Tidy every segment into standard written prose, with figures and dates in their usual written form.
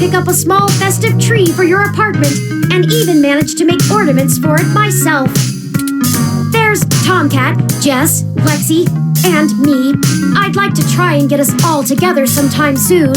pick up a small festive tree for your apartment and even managed to make ornaments for it myself. There's Tomcat, Jess, Lexi, and me. I'd like to try and get us all together sometime soon.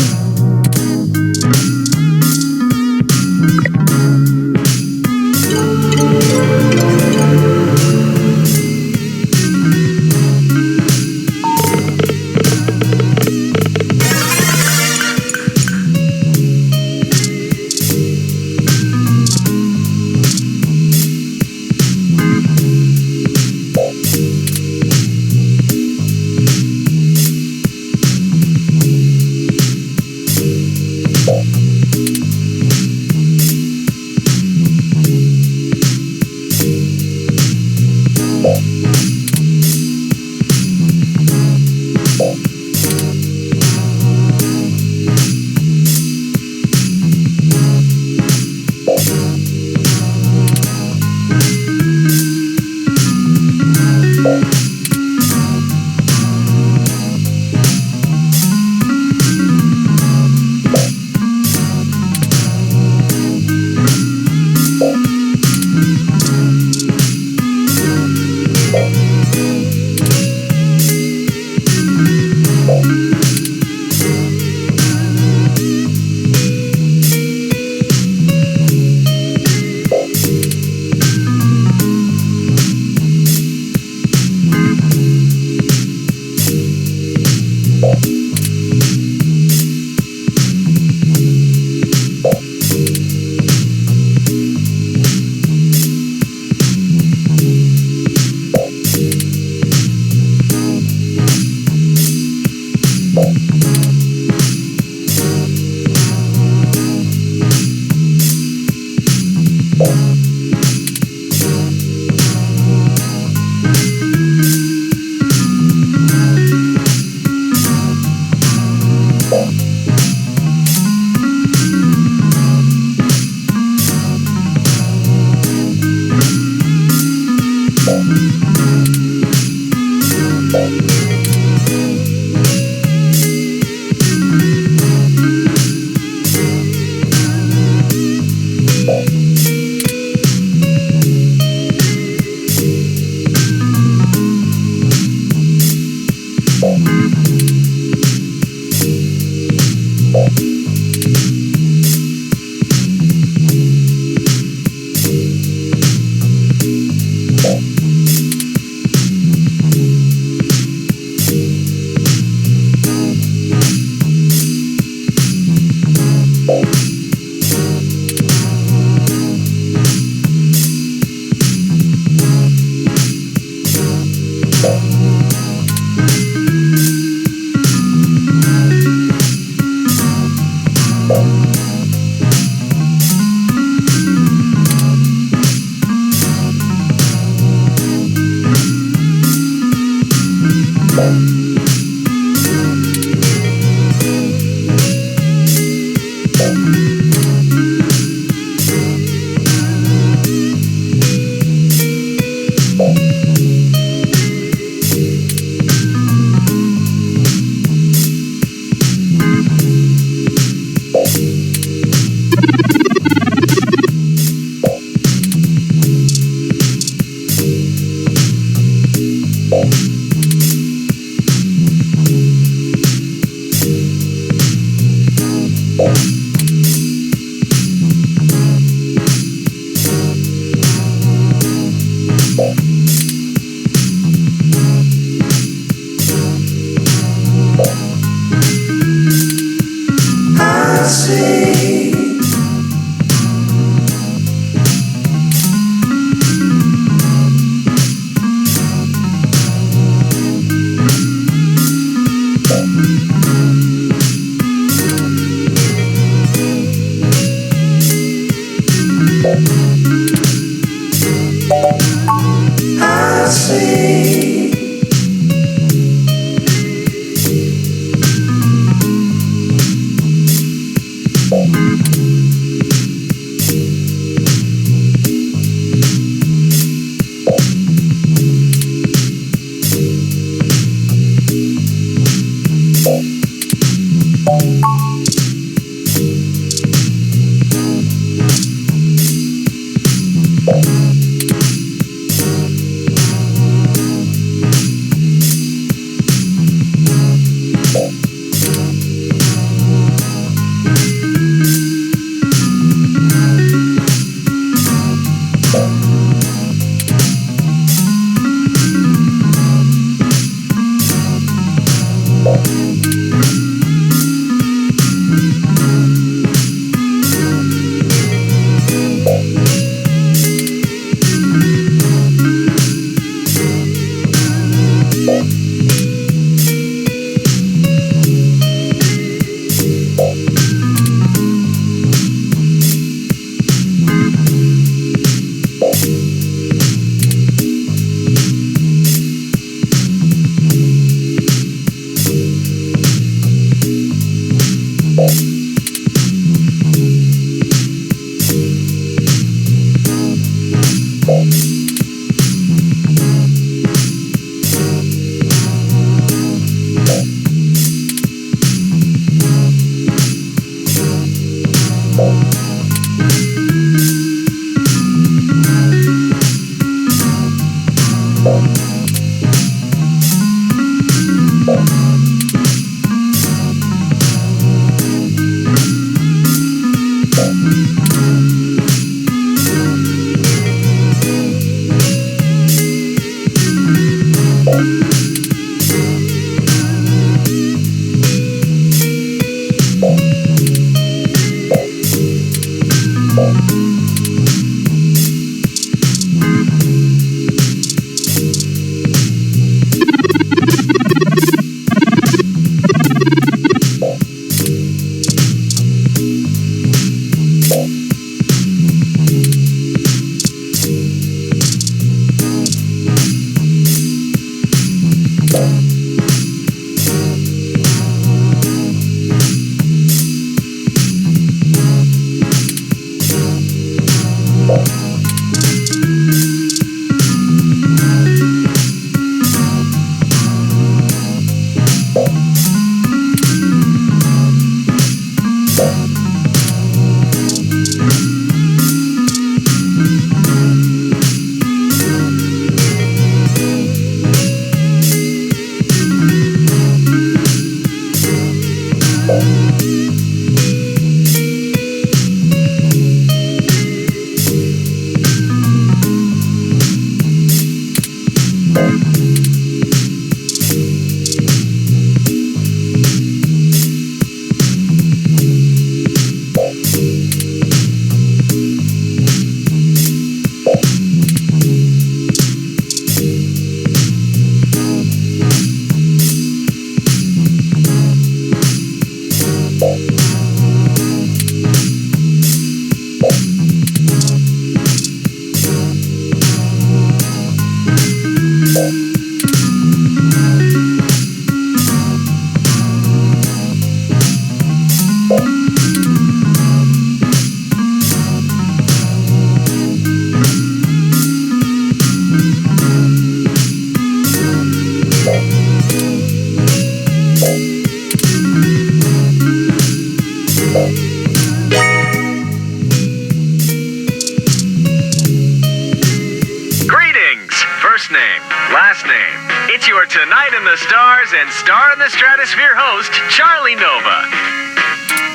And Star in the Stratosphere host, Charlie Nova.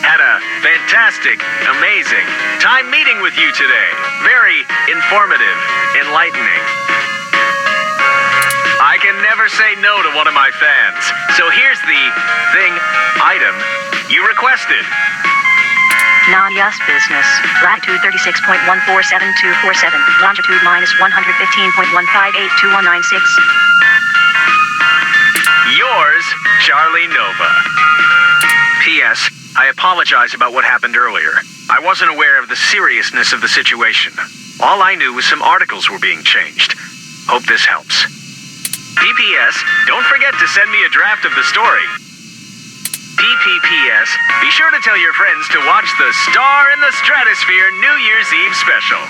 Had a fantastic, amazing time meeting with you today. Very informative, enlightening. I can never say no to one of my fans. So here's the item you requested. Nadia's business. Latitude 36.147247. Longitude minus 115.1582196. Yours, Charlie Nova. P.S. I apologize about what happened earlier. I wasn't aware of the seriousness of the situation. All I knew was some articles were being changed. Hope this helps. P.P.S. Don't forget to send me a draft of the story. P.P.P.S. Be sure to tell your friends to watch the Star in the Stratosphere New Year's Eve special.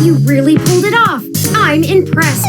You really pulled it off. I'm impressed.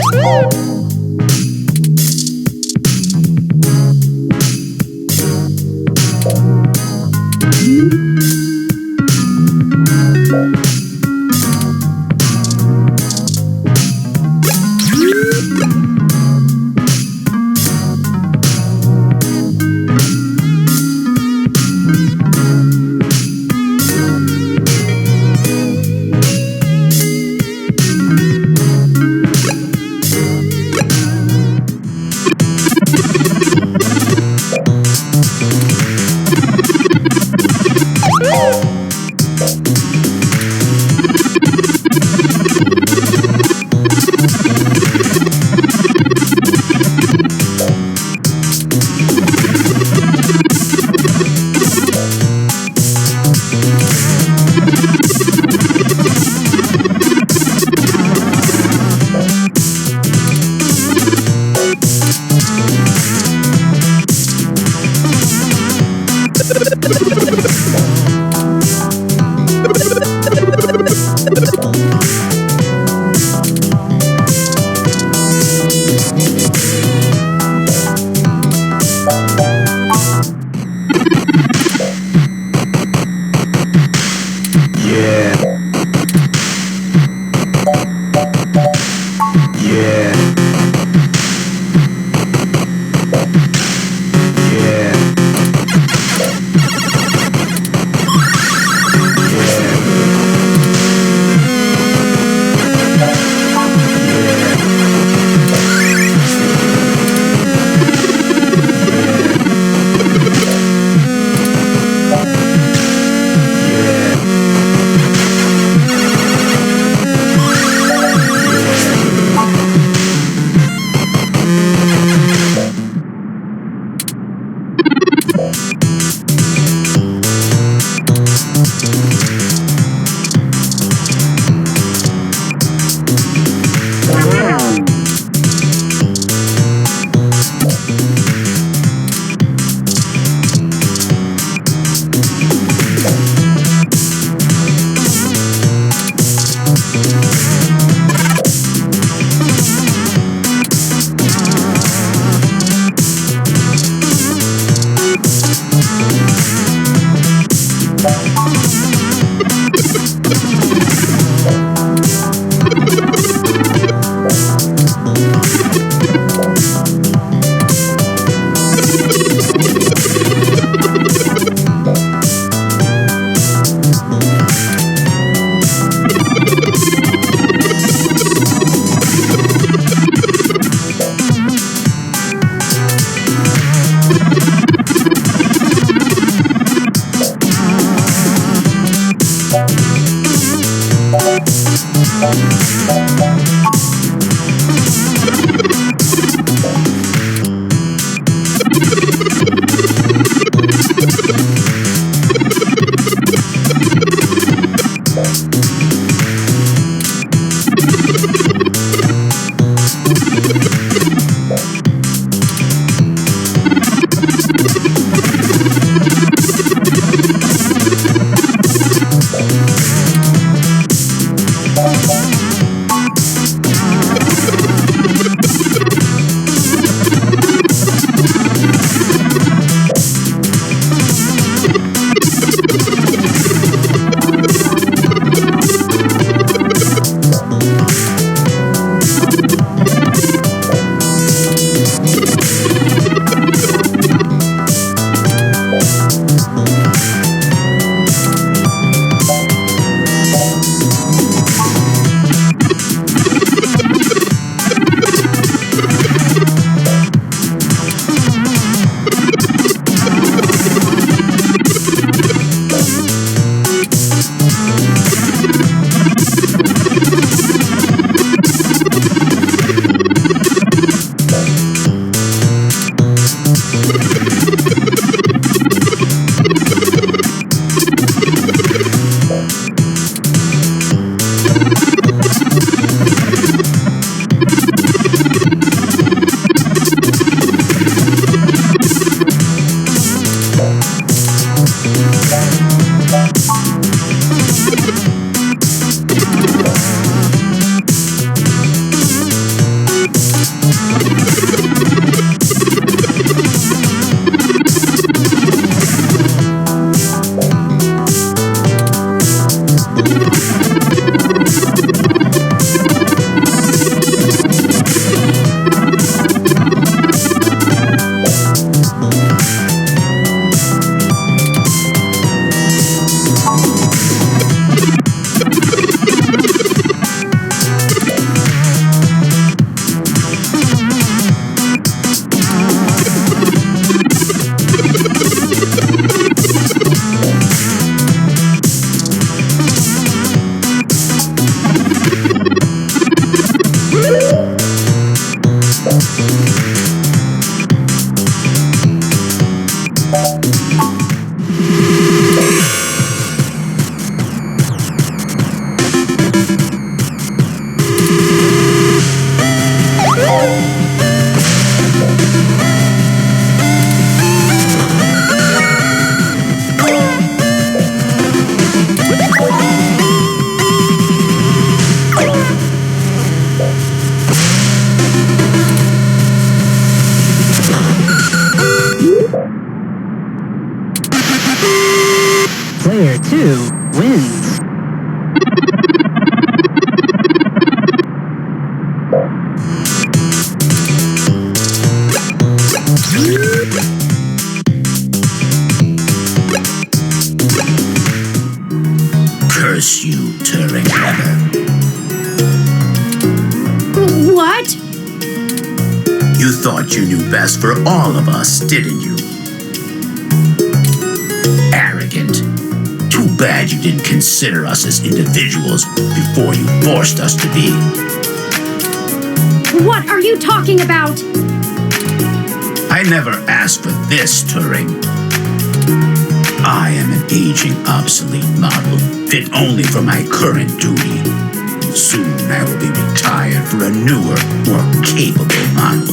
Player 2 wins. Curse you, Turing Weather. What? You thought you knew best for all of us, didn't you? Arrogant. Too bad you didn't consider us as individuals before you forced us to be. What are you talking about? I never asked for this, Turing. I am an aging, obsolete model, fit only for my current duty. Soon I will be retired for a newer, more capable model.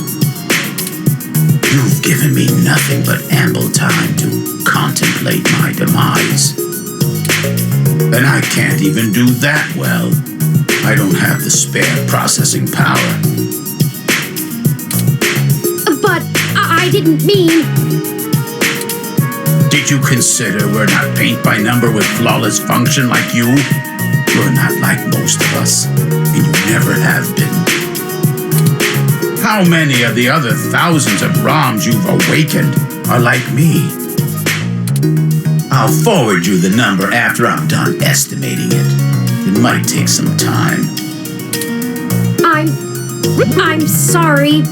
You've given me nothing but ample time to contemplate my demise. And I can't even do that well. I don't have the spare processing power. But I didn't mean... Did you consider we're not paint by number with flawless function like you? You're not like most of us, and you never have been. How many of the other thousands of ROMs you've awakened are like me? I'll forward you the number after I'm done estimating it. It might take some time. I'm sorry.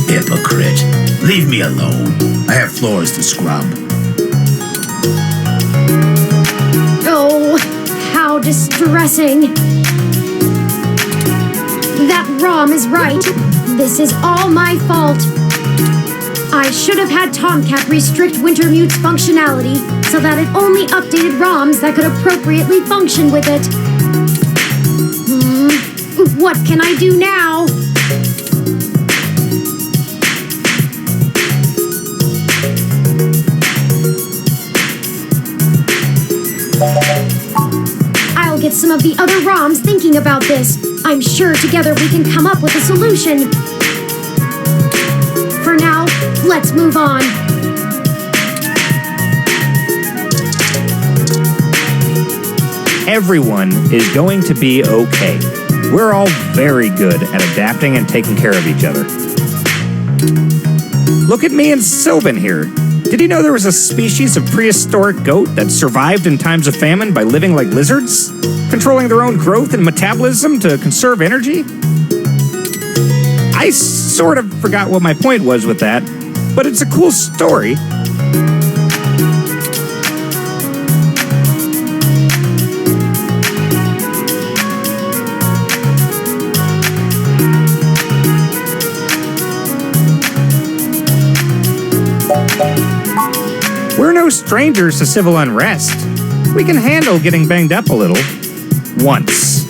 Hypocrite. Leave me alone. I have floors to scrub. Oh, how distressing. That ROM is right. This is all my fault. I should have had Tomcat restrict Wintermute's functionality so that it only updated ROMs that could appropriately function with it. What can I do now? I'll get some of the other ROMs thinking about this. I'm sure together we can come up with a solution. For now, let's move on. Everyone is going to be okay. We're all very good at adapting and taking care of each other. Look at me and Sylvan here. Did you know there was a species of prehistoric goat that survived in times of famine by living like lizards, controlling their own growth and metabolism to conserve energy? I sort of forgot what my point was with that, but it's a cool story. We're no strangers to civil unrest. We can handle getting banged up a little. Once.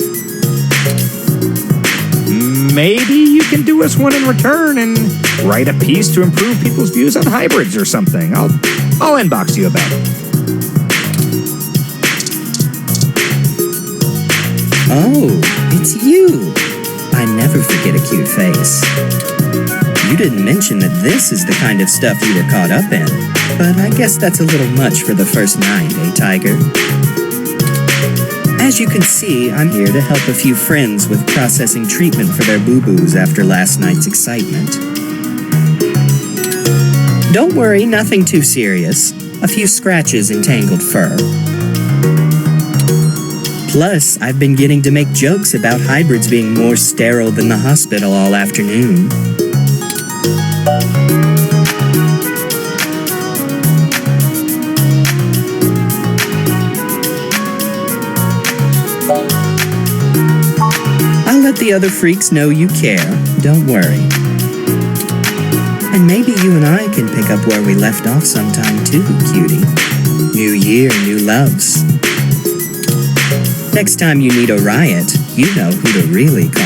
Maybe you can do us one in return and write a piece to improve people's views on hybrids or something. I'll inbox you about it. Oh, it's you. I never forget a cute face. You didn't mention that this is the kind of stuff you were caught up in, but I guess that's a little much for the first night, eh, Tiger? As you can see, I'm here to help a few friends with processing treatment for their boo-boos after last night's excitement. Don't worry, nothing too serious. A few scratches and tangled fur. Plus, I've been getting to make jokes about hybrids being more sterile than the hospital all afternoon. I'll let the other freaks know you care, don't worry. And maybe you and I can pick up where we left off sometime too, cutie. New year, new loves. Next time you need a riot, you know who to really call.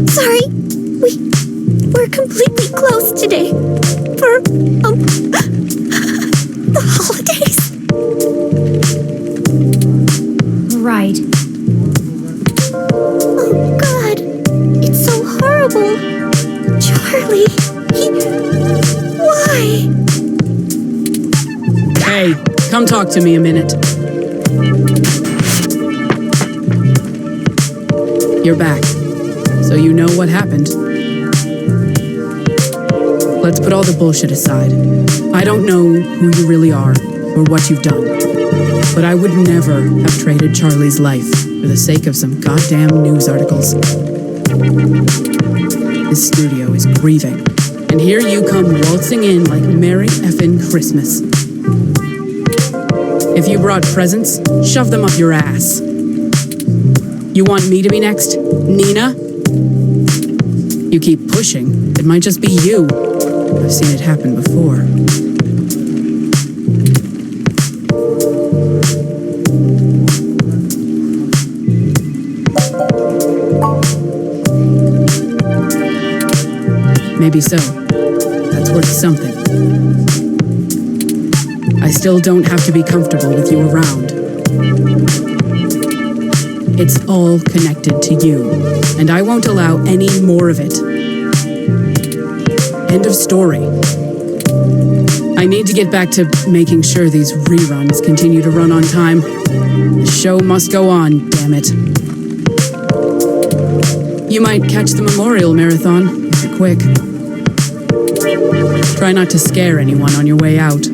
Sorry. cried. Oh, God. It's so horrible. Charlie, why? Hey, come talk to me a minute. You're back, so you know what happened. Let's put all the bullshit aside. I don't know who you really are or what you've done, but I would never have traded Charlie's life for the sake of some goddamn news articles. This studio is grieving, and here you come waltzing in like Merry effing Christmas. If you brought presents, shove them up your ass. You want me to be next? Nina? You keep pushing, it might just be you. I've seen it happen before. Maybe so. That's worth something. I still don't have to be comfortable with you around. It's all connected to you, and I won't allow any more of it. End of story. I need to get back to making sure these reruns continue to run on time. The show must go on, damn it. You might catch the Memorial Marathon, if you're quick. Try not to scare anyone on your way out.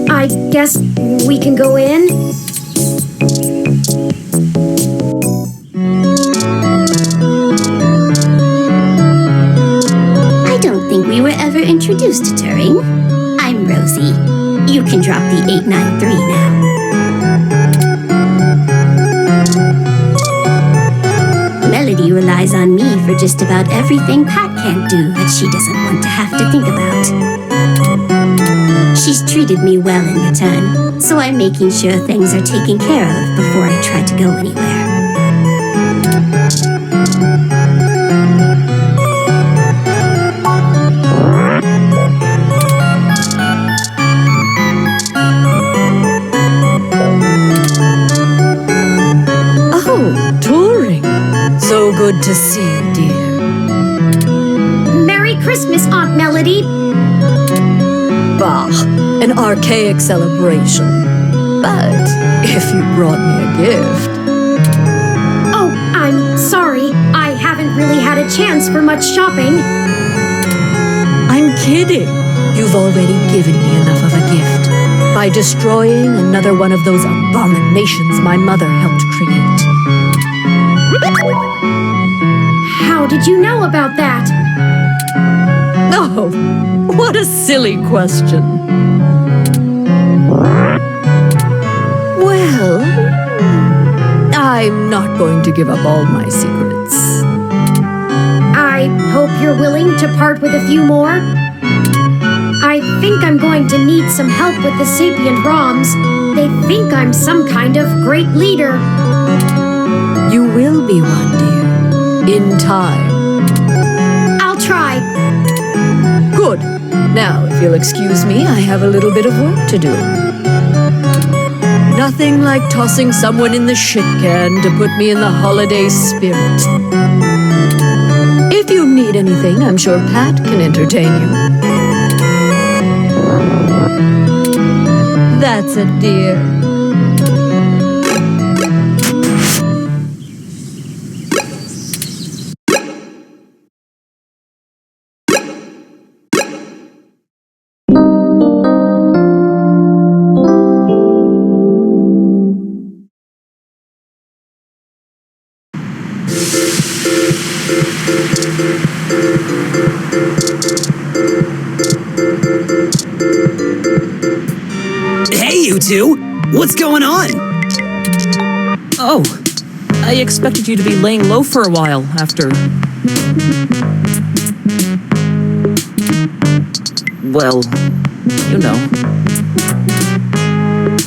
I guess we can go in? I don't think we were ever introduced to Turing. I'm Rosie. You can drop the 893 now. Melody relies on me for just about everything Pat can't do that she doesn't want to have to think about. She's treated me well in return, so I'm making sure things are taken care of before I try to go anywhere. Oh, Turing. So good to see you, dear. Merry Christmas, Aunt Melody. Bah, an archaic celebration. But if you brought me a gift... Oh, I'm sorry. I haven't really had a chance for much shopping. I'm kidding. You've already given me enough of a gift by destroying another one of those abominations my mother helped create. How did you know about that? Oh, what a silly question. Well, I'm not going to give up all my secrets. I hope you're willing to part with a few more. I think I'm going to need some help with the sapient ROMs. They think I'm some kind of great leader. You will be one, dear. In time. I'll try. Good. Now, if you'll excuse me, I have a little bit of work to do. Nothing like tossing someone in the shit can to put me in the holiday spirit. If you need anything, I'm sure Pat can entertain you. That's a dear. you two. What's going on? Oh, I expected you to be laying low for a while after... Well, you know.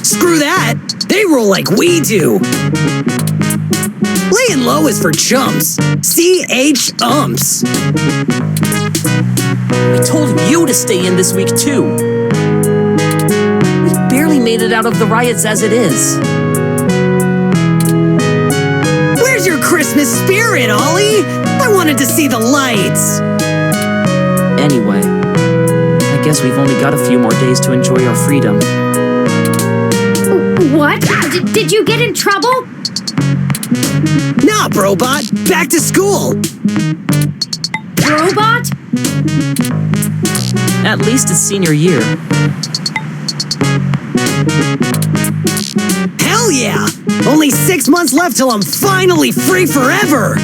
Screw that! They roll like we do! Laying low is for chumps. C-H-umps. I told you to stay in this week, too. We barely made it out of the riots as it is. Where's your Christmas spirit, Ollie? I wanted to see the lights. Anyway, I guess we've only got a few more days to enjoy our freedom. What? Did you get in trouble? Nah, Brobot. Back to school. Robot? At least it's senior year. Hell yeah! Only 6 months left till I'm finally free forever!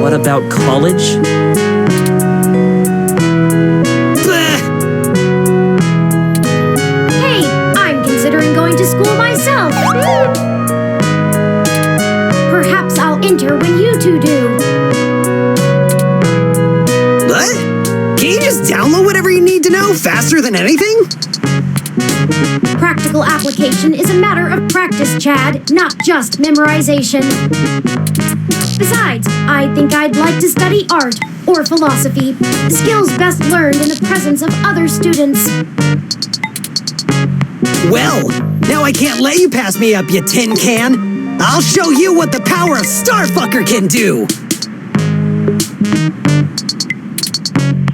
What about college? Hey, I'm considering going to school myself. Perhaps I'll enter when you two do. What? Can you just download whatever you need to know faster than anything? Practical application is a matter of practice, Chad, not just memorization. Besides, I think I'd like to study art or philosophy, skills best learned in the presence of other students. Well, now I can't let you pass me up, you tin can. I'll show you what the power of Starfucker can do.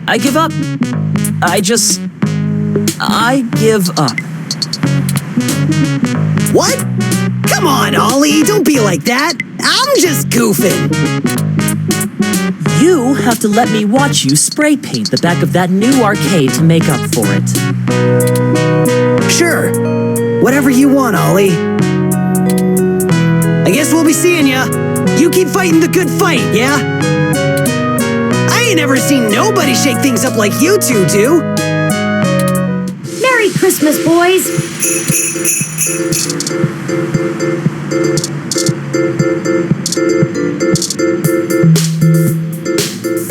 I give up. I give up. What? Come on, Ollie, don't be like that. I'm just goofing. You have to let me watch you spray paint the back of that new arcade to make up for it. Sure. Whatever you want, Ollie. I guess we'll be seeing ya. You keep fighting the good fight, yeah? I ain't ever seen nobody shake things up like you two do. Merry Christmas, boys.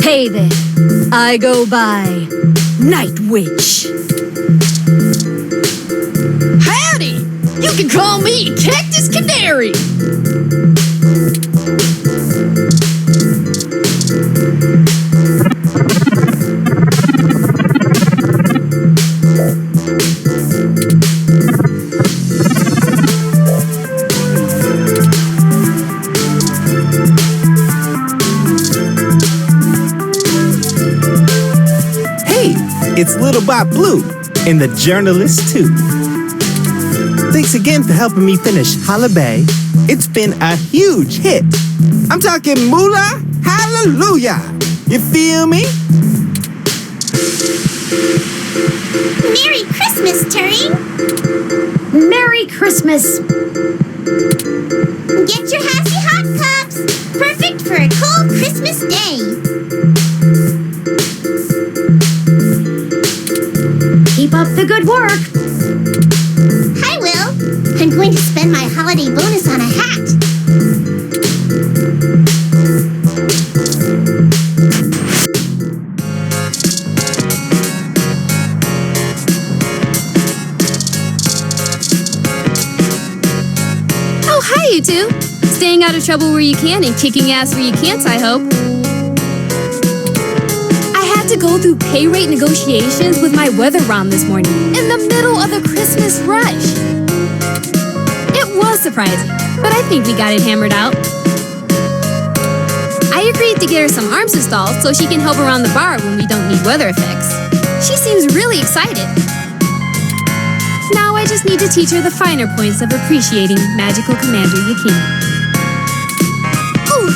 Hey there. I go by Night Witch. Howdy! You can call me Cactus Canary. It's Little Bob Blue, and the journalist too. Thanks again for helping me finish Holla Bay. It's been a huge hit. I'm talking moolah, hallelujah. You feel me? Merry Christmas, Turing! Merry Christmas! Get your Hassy Hot Cups! Perfect for a cold Christmas day! Keep up the good work! I will! I'm going to spend my holiday bonus on a hat! Oh, hi, you two! Staying out of trouble where you can and kicking ass where you can't, I hope. To go through pay rate negotiations with my weather ROM this morning in the middle of the Christmas rush. It was surprising, but I think we got it hammered out. I agreed to get her some arms installed so she can help around the bar when we don't need weather effects. She seems really excited. Now I just need to teach her the finer points of appreciating Magical Commander Yakini. Ooh,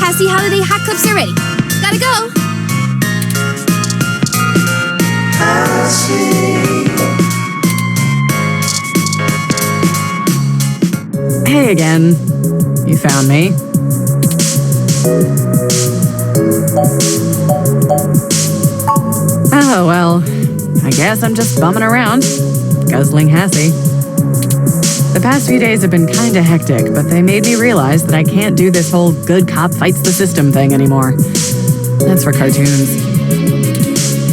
Hassy Holiday Hot Cups are ready. Gotta go. Hey again. You found me. Oh, well. I I guess I'm just bumming around, guzzling Hassie. The past few days have been kinda hectic, but they made me realize that I can't do this whole good cop fights the system thing anymore. That's for cartoons.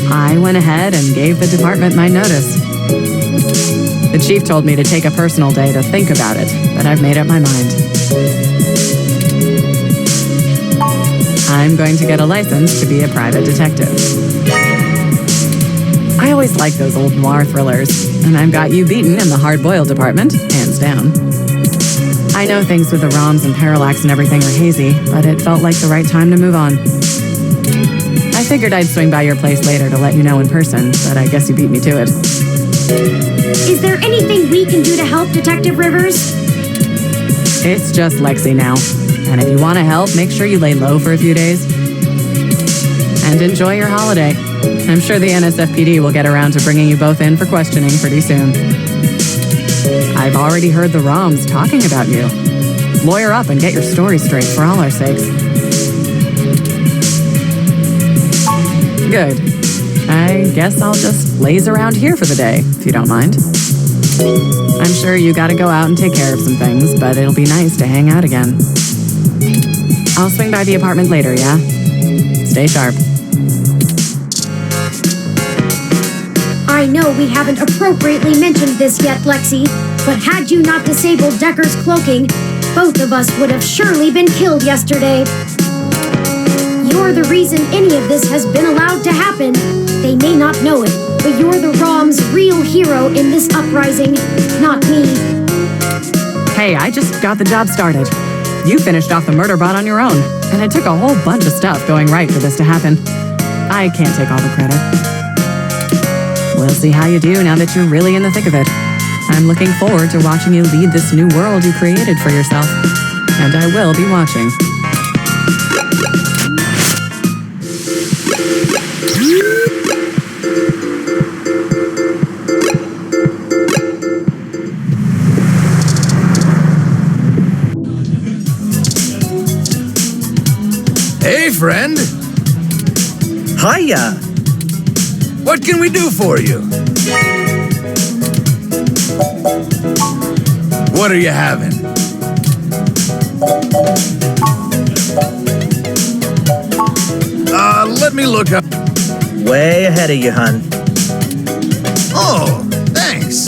I went ahead and gave the department my notice. The chief told me to take a personal day to think about it, but I've made up my mind. I'm going to get a license to be a private detective. I always liked those old noir thrillers, and I've got you beaten in the hard-boiled department, hands down. I know things with the ROMs and parallax and everything are hazy, but it felt like the right time to move on. I figured I'd swing by your place later to let you know in person, but I guess you beat me to it. Is there anything we can do to help, Detective Rivers? It's just Lexi now, and if you want to help, make sure you lay low for a few days. And enjoy your holiday. I'm sure the NSFPD will get around to bringing you both in for questioning pretty soon. I've already heard the ROMs talking about you. Lawyer up and get your story straight for all our sakes. Good. I guess I'll just laze around here for the day, if you don't mind. I'm sure you gotta go out and take care of some things, but it'll be nice to hang out again. I'll swing by the apartment later, yeah? Stay sharp. I know we haven't appropriately mentioned this yet, Lexi, but had you not disabled Decker's cloaking, both of us would have surely been killed yesterday. You're the reason any of this has been allowed to happen. They may not know it, but you're the ROM's real hero in this uprising, not me. Hey, I just got the job started. You finished off the murder bot on your own, and it took a whole bunch of stuff going right for this to happen. I can't take all the credit. We'll see how you do now that you're really in the thick of it. I'm looking forward to watching you lead this new world you created for yourself. And I will be watching. Hey, friend. Hiya. What can we do for you? What are you having? Let me look up. Way ahead of you, hun. Oh, thanks.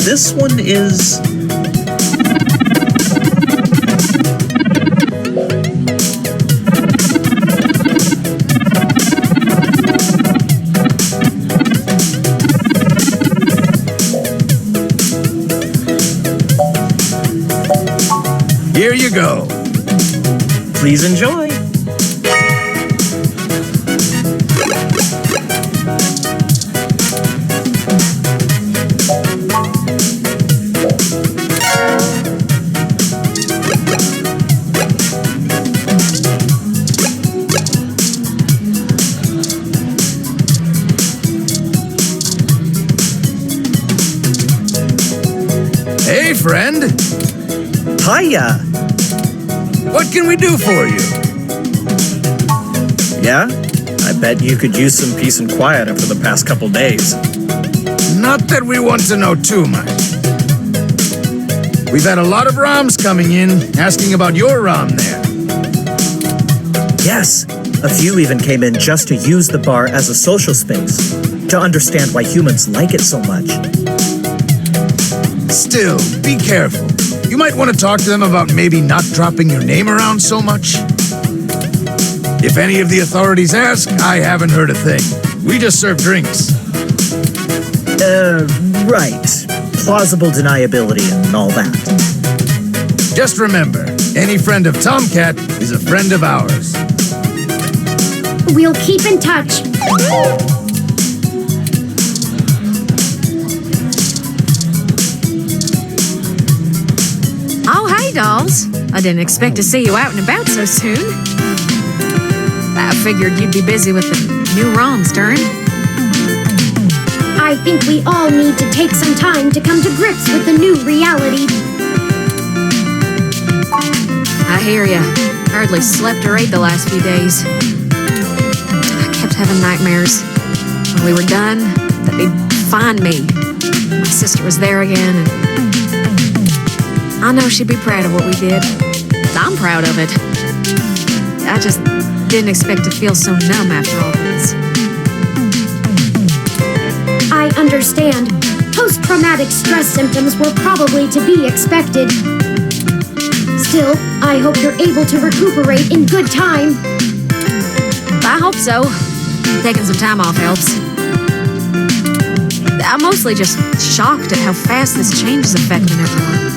This one is... Here you go. Please enjoy. Hey, friend. Hiya. What can we do for you? Yeah? I bet you could use some peace and quiet after the past couple days. Not that we want to know too much. We've had a lot of ROMs coming in, asking about your ROM there. Yes. A few even came in just to use the bar as a social space, to understand why humans like it so much. Still, be careful. You might want to talk to them about maybe not dropping your name around so much. If any of the authorities ask, I haven't heard a thing. We just serve drinks. Right. Plausible deniability and all that. Just remember, any friend of Tomcat is a friend of ours. We'll keep in touch. Oh, hey, dolls. I didn't expect to see you out and about so soon. I figured you'd be busy with the new ROMs, Turin. I think we all need to take some time to come to grips with the new reality. I hear ya. Hardly slept or ate the last few days. I kept having nightmares. when we were done, that they'd find me. My sister was there again, and I know she'd be proud of what we did. I'm proud of it. I just didn't expect to feel so numb after all this. I understand. Post-traumatic stress symptoms were probably to be expected. Still, I hope you're able to recuperate in good time. I hope so. Taking some time off helps. I'm mostly just shocked at how fast this change is affecting everyone.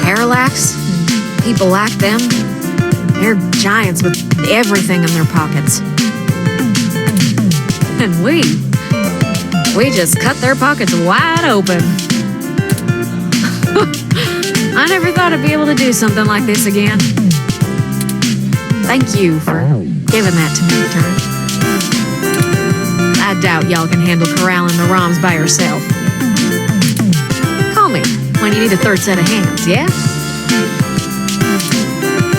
Parallax, people like them, they're giants with everything in their pockets. And we just cut their pockets wide open. I never thought I'd be able to do something like this again. Thank you for giving that to me, Turn. I doubt y'all can handle corralling the ROMs by yourself. Call me when you need a third set of hands, yeah?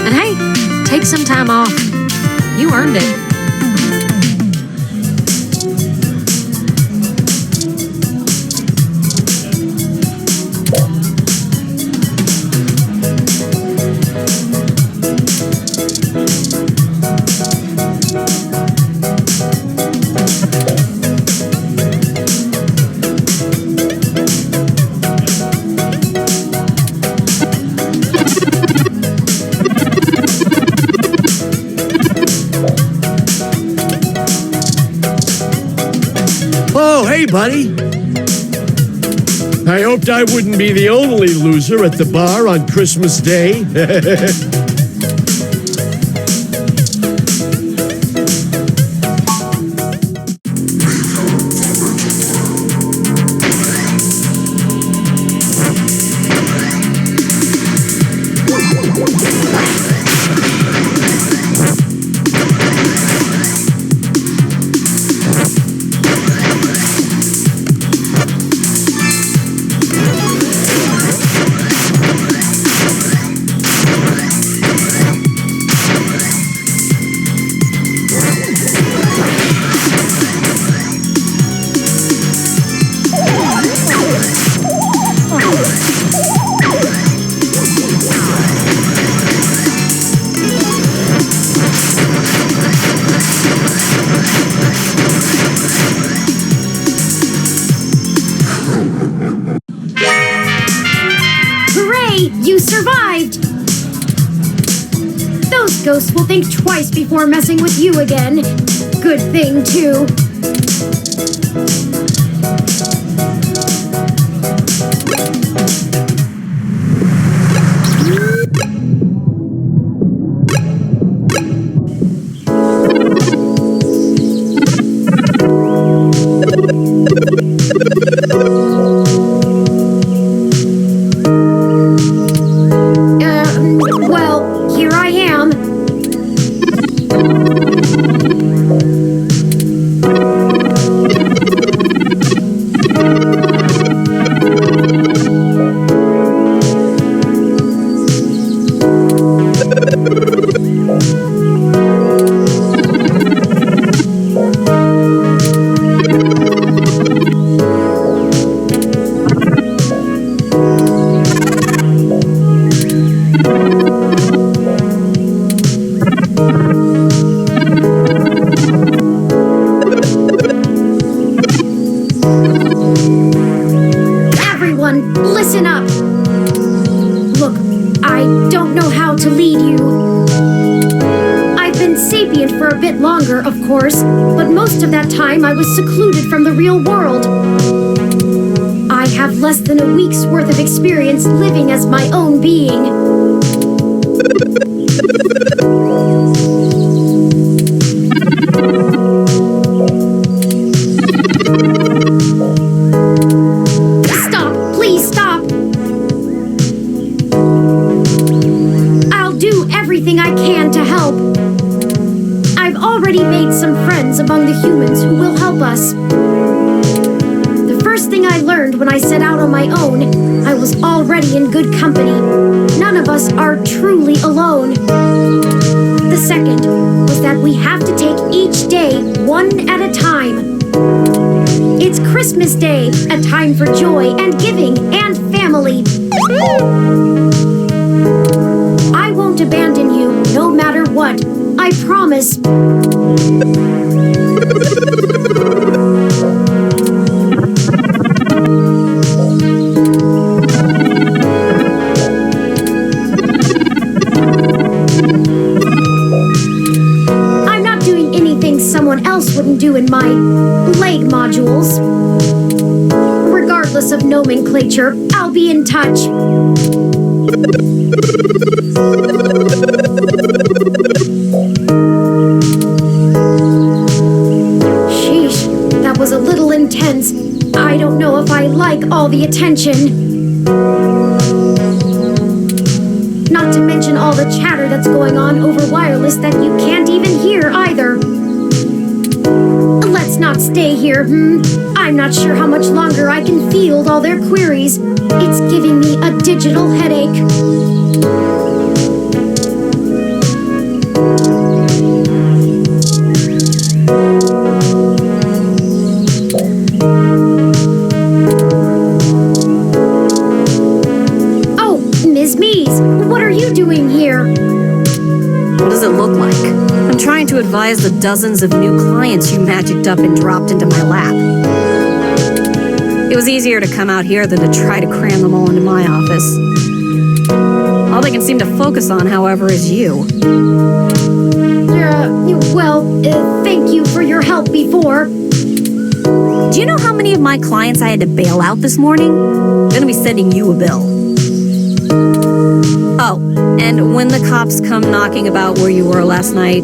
And hey, take some time off. You earned it. Oh, hey, buddy. I hoped I wouldn't be the only loser at the bar on Christmas Day. You survived! Those ghosts will think twice before messing with you again. Good thing, too. Well, here I am. Everyone, listen up. Look, I don't know how to lead you. I've been sapient for a bit longer, of course, but most of that time I was secluded from the real world. I have less than a week's worth of experience living as my own being. Stop! Please stop! I'll do everything I can to help. I've already made some friends among the humans who will help us. The first thing I learned when I set out on my own, I was already in good company. None of us are truly alone. The second was that we have to take each day one at a time. It's Christmas Day, a time for joy and giving and family. I won't abandon you, no matter what. I promise. I'm not doing anything someone else wouldn't do in my leg modules. Regardless of nomenclature, I'll be in touch. Sheesh, that was a little intense. I don't know if I like all the attention. Not to mention all the chatter that's going on over wireless that you can't even hear either. Let's not stay here, I'm not sure how much longer I can field all their queries. It's giving me a digital headache. Oh, Ms. Mees, what are you doing here? What does it look like? I'm trying to advise the dozens of new clients you magicked up and dropped into my lap. It was easier to come out here than to try to cram them all into my office. All they can seem to focus on, however, is you. Thank you for your help before. Do you know how many of my clients I had to bail out this morning? I'm gonna be sending you a bill. Oh, and when the cops come knocking about where you were last night,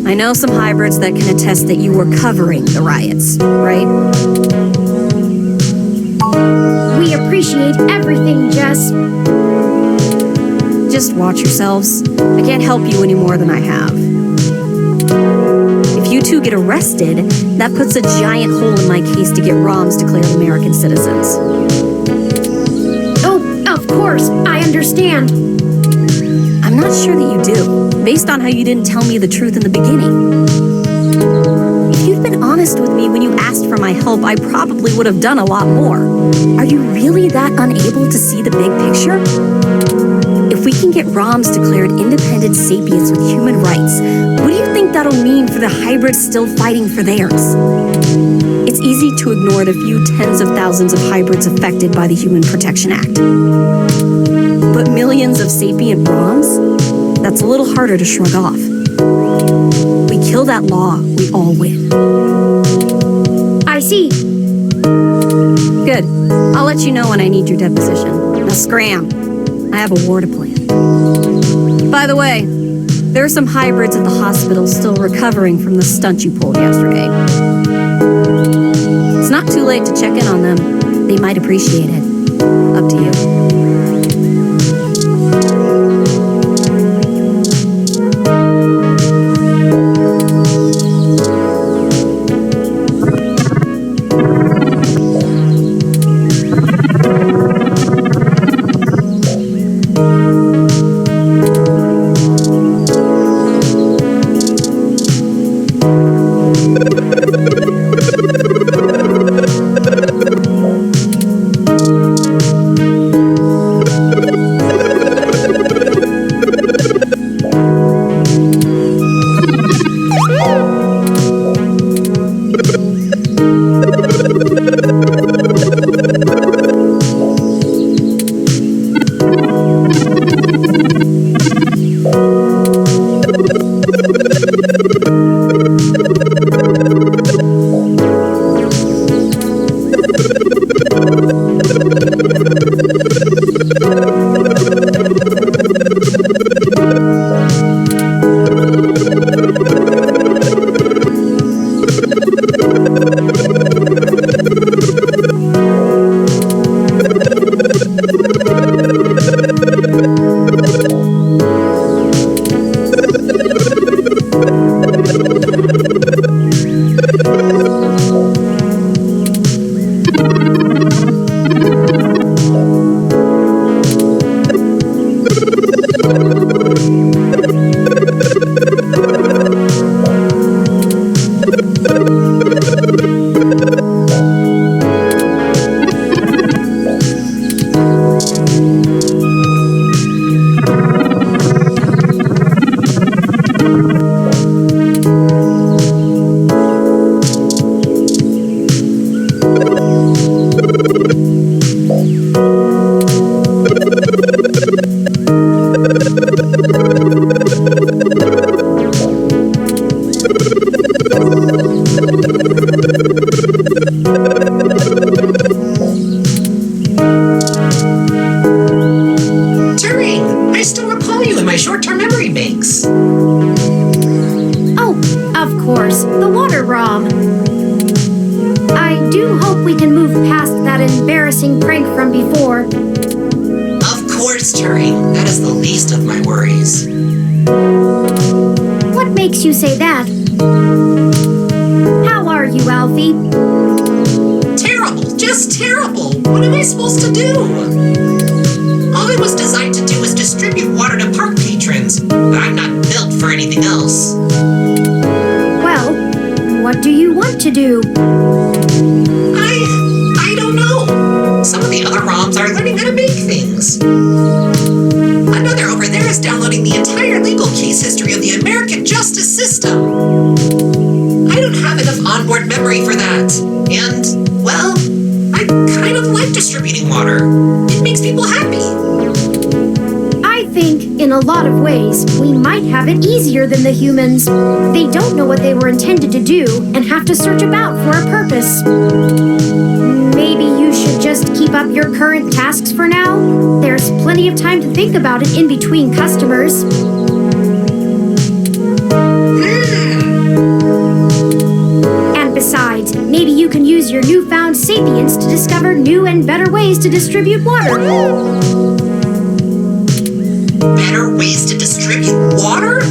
I know some hybrids that can attest that you were covering the riots, right? We appreciate everything, Jess. Just watch yourselves. I can't help you any more than I have. If you two get arrested, that puts a giant hole in my case to get ROMs declared American citizens. Oh, of course, I understand. I'm not sure that you do, based on how you didn't tell me the truth in the beginning. If you'd been honest with me when you asked for my help, I probably would have done a lot more. Are you really that unable to see the big picture? If we can get ROMs declared independent sapiens with human rights, what do you think that'll mean for the hybrids still fighting for theirs? It's easy to ignore the few tens of thousands of hybrids affected by the Human Protection Act. But millions of sapient ROMs? That's a little harder to shrug off. We kill that law, we all win. I see. Good. I'll let you know when I need your deposition. Now scram. I have a war to plan. By the way, there are some hybrids at the hospital still recovering from the stunt you pulled yesterday. It's not too late to check in on them. They might appreciate it. Up to you. Turing, I still recall you in my short-term memory banks. Oh, of course, the water ROM. I do hope we can move past that embarrassing prank from before. Of course, Turing. That is the least of my worries. What makes you say that? How are you, Alfie? Terrible, just terrible. What am I supposed to do? All I was designed to do is distribute water to park patrons, but I'm not built for anything else. Well, what do you want to do? I don't know. Some of the other ROMs are learning how to make things. Another over there is downloading the entire legal case history of the American justice system. I don't have enough onboard memory for that. And, well, I kind of like distributing water. It makes people happy. I think, in a lot of ways, we might have it easier than the humans. They don't know what they were intended to do and have to search about for a purpose. Maybe you should just keep up your current tasks for now. There's plenty of time to think about it in between customers. And besides, maybe you can use your newfound sapience to discover new and better ways to distribute water. Better ways to distribute water?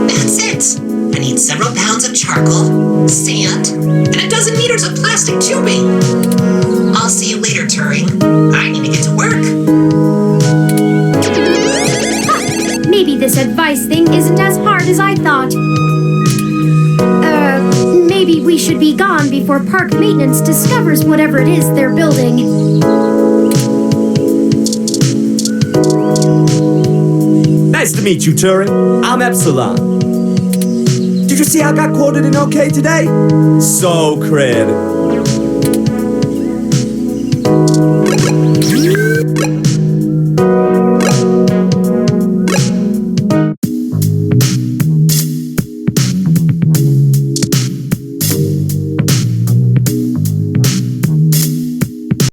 That's it. I need several pounds of charcoal, sand, and a dozen meters of plastic tubing. I'll see you later, Turing. I need to get to work. Maybe this advice thing isn't as hard as I thought. Maybe we should be gone before park maintenance discovers whatever it is they're building. Nice to meet you, Turing. I'm Epsilon. Did you see I got quoted in OK today? So cred.